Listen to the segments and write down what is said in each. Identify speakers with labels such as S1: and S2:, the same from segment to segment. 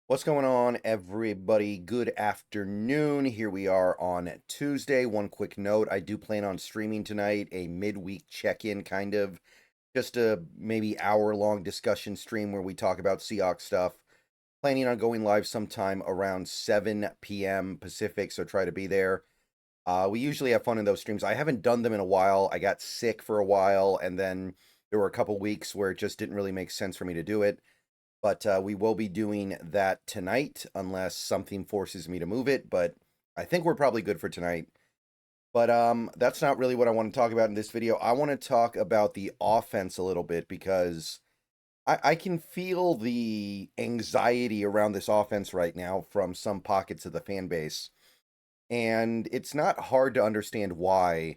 S1: What's going on, everybody? Good afternoon. Here we are on Tuesday. One quick note, I do plan on streaming tonight, a midweek check-in kind of, just a maybe hour-long discussion stream where we talk about Seahawks stuff. Planning on going live sometime around 7 p.m. Pacific, so try to be there. We usually have fun in those streams. I haven't done them in a while. I got sick for a while, and then there were a couple weeks where it just didn't really make sense for me to do it. But we will be doing that tonight unless something forces me to move it. But I think we're probably good for tonight. But that's not really what I want to talk about in this video. I want to talk about the offense a little bit because I can feel the anxiety around this offense right now from some pockets of the fan base. And it's not hard to understand why.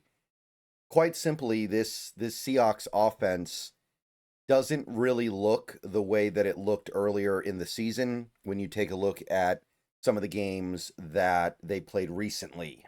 S1: Quite simply, this Seahawks offense doesn't really look the way that it looked earlier in the season when you take a look at some of the games that they played recently.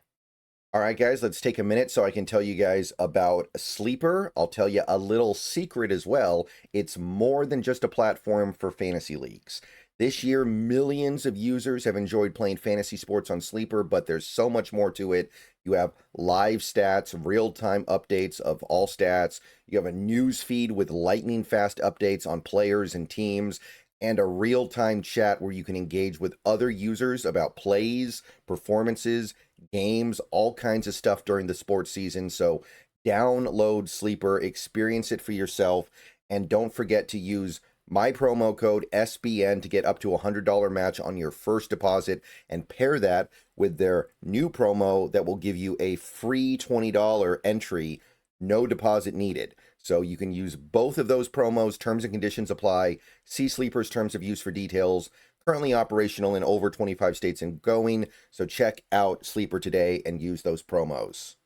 S1: All right, guys, let's take a minute so I can tell you guys about Sleeper. I'll tell you a little secret as well. It's more than just a platform for fantasy leagues. This year, millions of users have enjoyed playing fantasy sports on Sleeper, but there's so much more to it. You have live stats, real-time updates of all stats. You have a news feed with lightning-fast updates on players and teams, and a real-time chat where you can engage with other users about plays, performances, games, all kinds of stuff during the sports season. So download Sleeper, experience it for yourself, and don't forget to use my promo code SBN to get up to a $100 match on your first deposit, and pair that with their new promo that will give you a free $20 entry, no deposit needed. So you can use both of those promos. Terms and conditions apply. See Sleeper's terms of use for details. Currently operational in over 25 states and going. So check out Sleeper today and use those promos.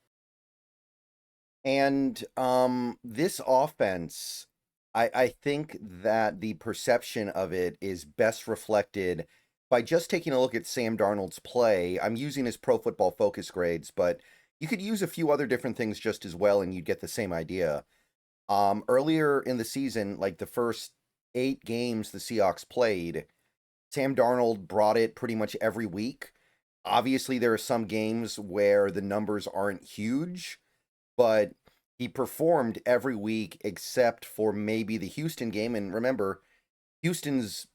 S1: And this offense, I think that the perception of it is best reflected by just taking a look at Sam Darnold's play. I'm using his Pro Football Focus grades, but you could use a few other different things just as well, and you'd get the same idea. Earlier in the season, like the first 8 games the Seahawks played, Sam Darnold brought it pretty much every week. Obviously, there are some games where the numbers aren't huge, but he performed every week except for maybe the Houston game. And remember, Houston's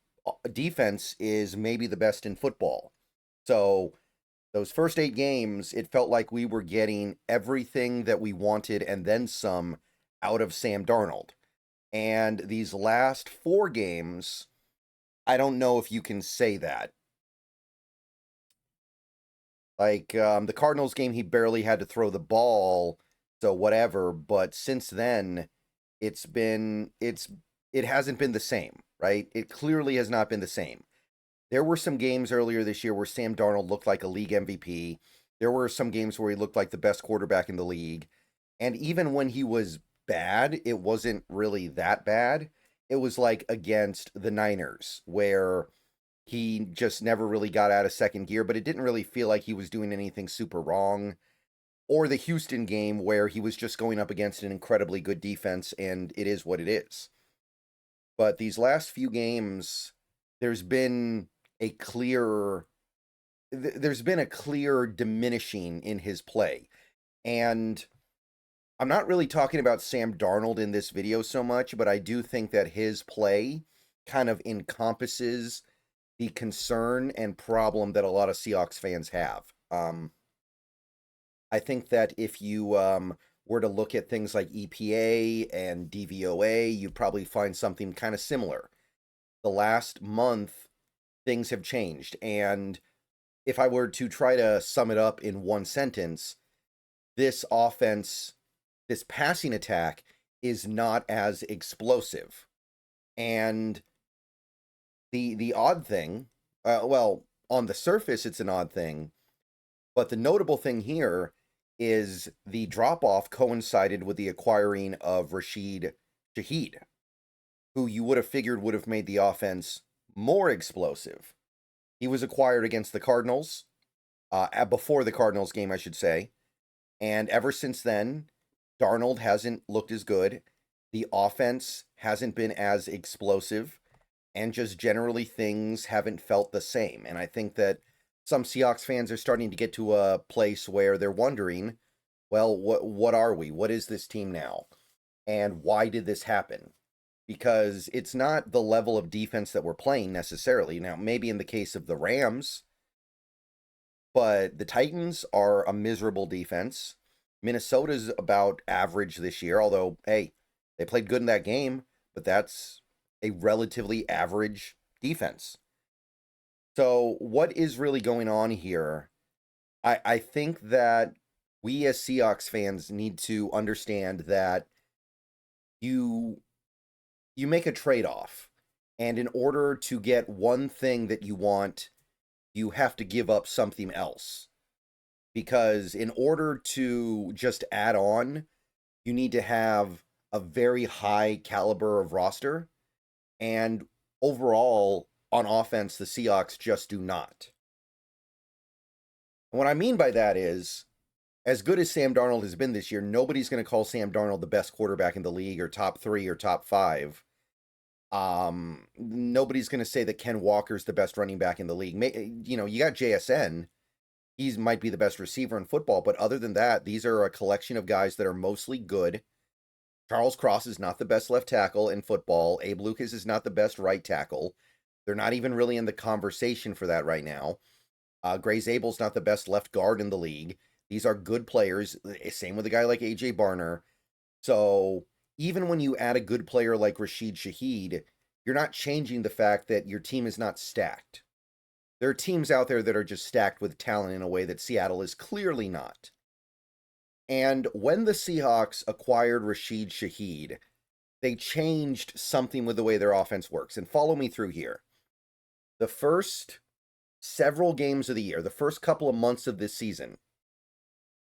S1: defense is maybe the best in football. So those first 8 games, it felt like we were getting everything that we wanted and then some out of Sam Darnold. And these last 4 games, I don't know if you can say that. Like the Cardinals game, he barely had to throw the ball, so whatever. But since then, it hasn't been the same, right? It clearly has not been the same. There were some games earlier this year where Sam Darnold looked like a league MVP. There were some games where he looked like the best quarterback in the league. And even when he was bad, it wasn't really that bad. It was like against the Niners, where he just never really got out of second gear, but it didn't really feel like he was doing anything super wrong. Or the Houston game where he was just going up against an incredibly good defense, and it is what it is. But these last few games, there's been a clear diminishing in his play. And I'm not really talking about Sam Darnold in this video so much, but I do think that his play kind of encompasses the concern and problem that a lot of Seahawks fans have. I think that if you were to look at things like EPA and DVOA, you'd probably find something kind of similar. The last month, things have changed. And if I were to try to sum it up in one sentence, this offense, this passing attack is not as explosive. And the odd thing, well, on the surface, it's an odd thing, but the notable thing here is the drop-off coincided with the acquiring of Rashid Shaheed, who you would have figured would have made the offense more explosive. He was acquired against the Cardinals, before the Cardinals game, I should say, and ever since then, Darnold hasn't looked as good. The offense hasn't been as explosive. and just generally things haven't felt the same. And I think that some Seahawks fans are starting to get to a place where they're wondering, well, what are we? What is this team now? And why did this happen? Because it's not the level of defense that we're playing necessarily. Now, maybe in the case of the Rams, but the Titans are a miserable defense. Minnesota's about average this year, although, hey, they played good in that game, but that's a relatively average defense. So, what is really going on here? I think that we as Seahawks fans need to understand that you make a trade-off. And in order to get one thing that you want, you have to give up something else. Because in order to just add on, you need to have a very high caliber of roster. And overall, on offense, the Seahawks just do not. And what I mean by that is, as good as Sam Darnold has been this year, nobody's going to call Sam Darnold the best quarterback in the league or top 3 or top 5. Nobody's going to say that Ken Walker's the best running back in the league. You know, you got JSN. He might be the best receiver in football, but other than that, these are a collection of guys that are mostly good. Charles Cross is not the best left tackle in football. Abe Lucas is not the best right tackle. They're not even really in the conversation for that right now. Gray Zabel's not the best left guard in the league. These are good players. Same with a guy like A.J. Barner. So even when you add a good player like Rashid Shaheed, you're not changing the fact that your team is not stacked. There are teams out there that are just stacked with talent in a way that Seattle is clearly not. And when the Seahawks acquired Rashid Shaheed, they changed something with the way their offense works. And follow me through here. The first several games of the year, the first couple of months of this season,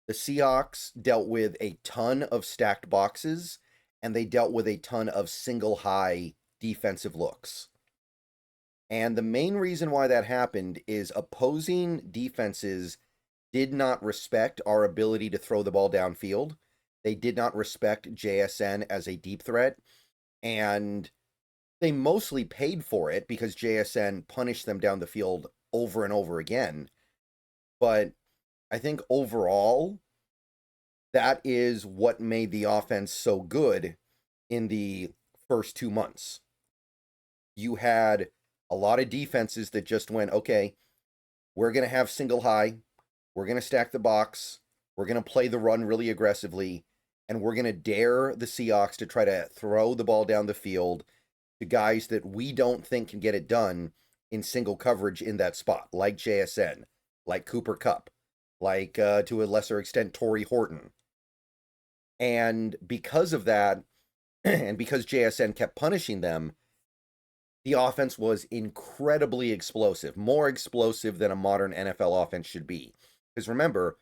S1: the Seahawks dealt with a ton of stacked boxes, and they dealt with a ton of single high defensive looks. And the main reason why that happened is opposing defenses did not respect our ability to throw the ball downfield. They did not respect JSN as a deep threat. And they mostly paid for it because JSN punished them down the field over and over again. But I think overall, that is what made the offense so good in the first 2 months. You had a lot of defenses that just went, okay, we're going to have single high, we're going to stack the box, we're going to play the run really aggressively, and we're going to dare the Seahawks to try to throw the ball down the field to guys that we don't think can get it done in single coverage in that spot, like JSN, like Cooper Kupp, like, to a lesser extent, Torrey Horton. And because of that, and because JSN kept punishing them, the offense was incredibly explosive, more explosive than a modern NFL offense should be. Because remember,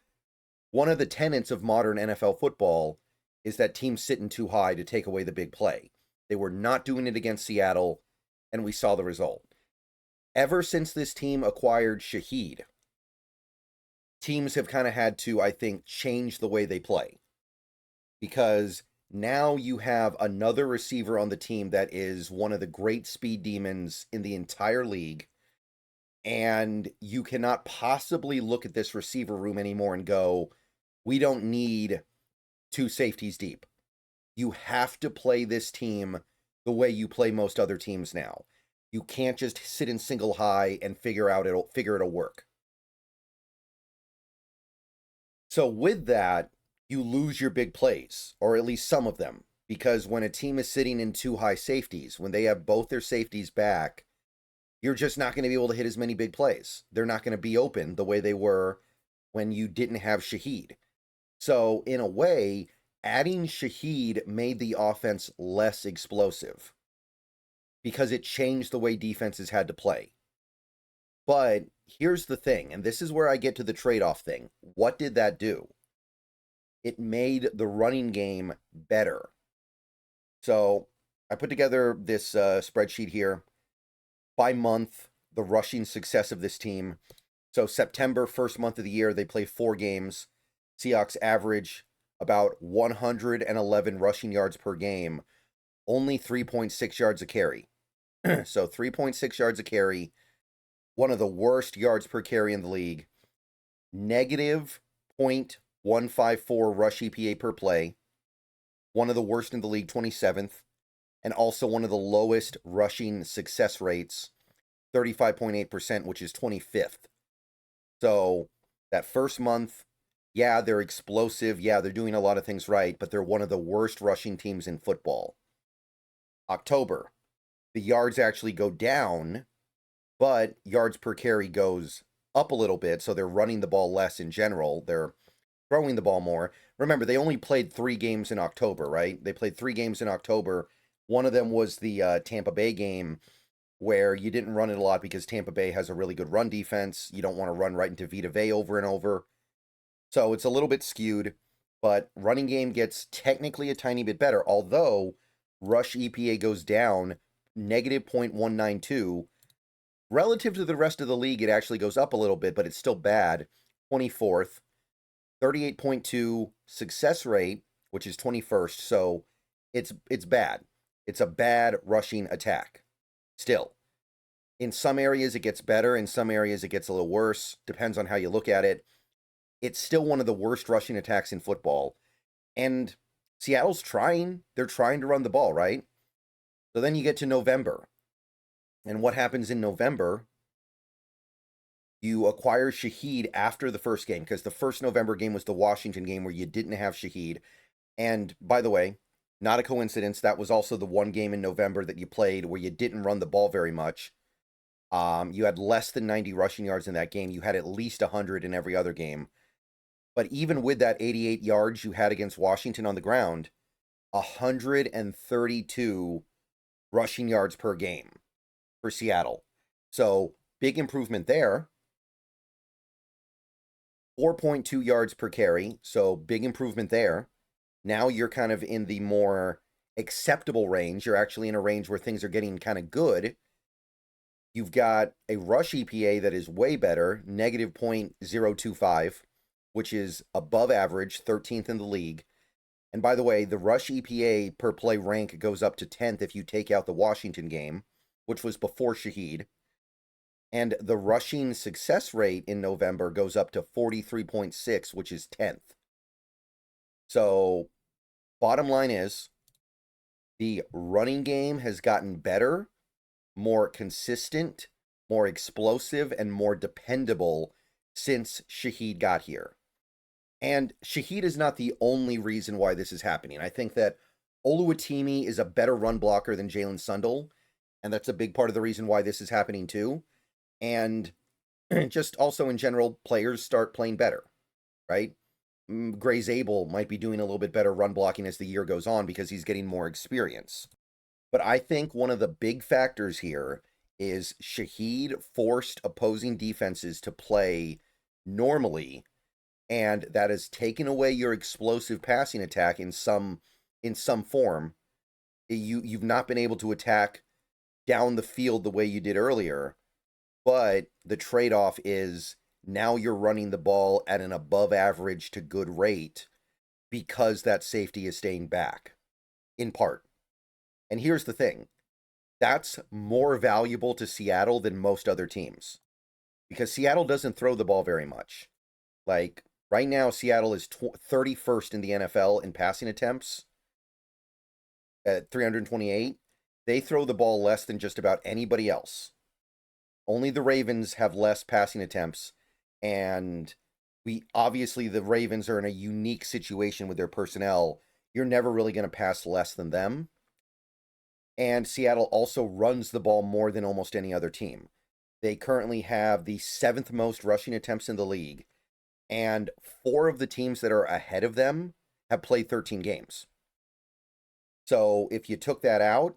S1: one of the tenets of modern NFL football is that teams sitting too high to take away the big play. They were not doing it against Seattle, and we saw the result. Ever since this team acquired Shaheed, teams have kind of had to, I think, change the way they play. Because now you have another receiver on the team that is one of the great speed demons in the entire league. And you cannot possibly look at this receiver room anymore and go, we don't need 2 safeties deep. You have to play this team the way you play most other teams now. You can't just sit in single high and figure it'll work. So with that, you lose your big plays, or at least some of them, because when a team is sitting in 2 high safeties, when they have both their safeties back, you're just not going to be able to hit as many big plays. They're not going to be open the way they were when you didn't have Shaheed. So in a way, adding Shaheed made the offense less explosive because it changed the way defenses had to play. But here's the thing, and this is where I get to the trade-off thing. What did that do? It made the running game better. So I put together this spreadsheet here. By month, the rushing success of this team. So September, first month of the year, they play 4 games. Seahawks average about 111 rushing yards per game. Only 3.6 yards a carry. So 3.6 yards a carry, one of the worst yards per carry in the league. Negative 0.154 rush EPA per play, one of the worst in the league, 27th, and also one of the lowest rushing success rates, 35.8%, which is 25th. So that first month, yeah, they're explosive. Yeah, they're doing a lot of things right, but they're one of the worst rushing teams in football. October, the yards actually go down, but yards per carry goes up a little bit, so they're running the ball less in general. They're throwing the ball more. Remember, they only played 3 games in October, right? They played 3 games in October. One of them was the Tampa Bay game, where you didn't run it a lot because Tampa Bay has a really good run defense. You don't want to run right into Vita Vea over and over. So it's a little bit skewed, but running game gets technically a tiny bit better, although rush EPA goes down negative 0.192. Relative to the rest of the league, it actually goes up a little bit, but it's still bad. 24th, 38.2 success rate, which is 21st. So it's bad. It's a bad rushing attack. Still, in some areas it gets better, in some areas it gets a little worse. Depends on how you look at it. It's still one of the worst rushing attacks in football. And Seattle's trying. They're trying to run the ball, right? So then you get to November. And what happens in November? You acquire Shaheed after the first game, because the first November game was the Washington game where you didn't have Shaheed. And by the way, not a coincidence, that was also the one game in November that you played where you didn't run the ball very much. You had less than 90 rushing yards in that game. You had at least 100 in every other game. But even with that 88 yards you had against Washington on the ground, 132 rushing yards per game for Seattle. So big improvement there. 4.2 yards per carry. So big improvement there. Now you're kind of in the more acceptable range. You're actually in a range where things are getting kind of good. You've got a rush EPA that is way better, negative 0.025, which is above average, 13th in the league. And by the way, the rush EPA per play rank goes up to 10th if you take out the Washington game, which was before Shaheed. And the rushing success rate in November goes up to 43.6, which is 10th. So, bottom line is, the running game has gotten better, more consistent, more explosive, and more dependable since Shaheed got here. And Shaheed is not the only reason why this is happening. I think that Oluwatimi is a better run blocker than Jalen Sundle, and that's a big part of the reason why this is happening too. And just also in general, players start playing better, right? Gray Zabel might be doing a little bit better run blocking as the year goes on because he's getting more experience. But I think one of the big factors here is Shaheed forced opposing defenses to play normally, and that has taken away your explosive passing attack in some form. You've not been able to attack down the field the way you did earlier, but the trade-off is now you're running the ball at an above average to good rate because that safety is staying back, in part. And here's the thing. That's more valuable to Seattle than most other teams. Because Seattle doesn't throw the ball very much. Like, right now, Seattle is 31st in the NFL in passing attempts at 328. They throw the ball less than just about anybody else. Only the Ravens have less passing attempts. And obviously the Ravens are in a unique situation with their personnel. You're never really going to pass less than them. And Seattle also runs the ball more than almost any other team. They currently have the 7th most rushing attempts in the league. And 4 of the teams that are ahead of them have played 13 games. So if you took that out,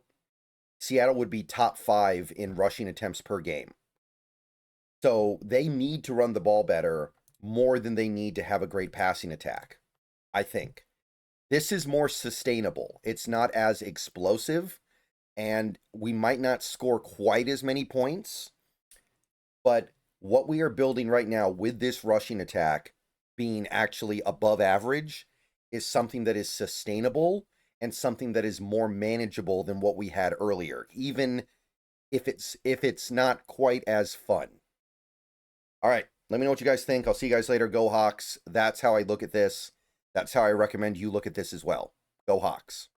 S1: Seattle would be top 5 in rushing attempts per game. So they need to run the ball better more than they need to have a great passing attack, I think. This is more sustainable. It's not as explosive, and we might not score quite as many points, but what we are building right now with this rushing attack being actually above average is something that is sustainable and something that is more manageable than what we had earlier, even if it's not quite as fun. All right, let me know what you guys think. I'll see you guys later. Go Hawks. That's how I look at this. That's how I recommend you look at this as well. Go Hawks.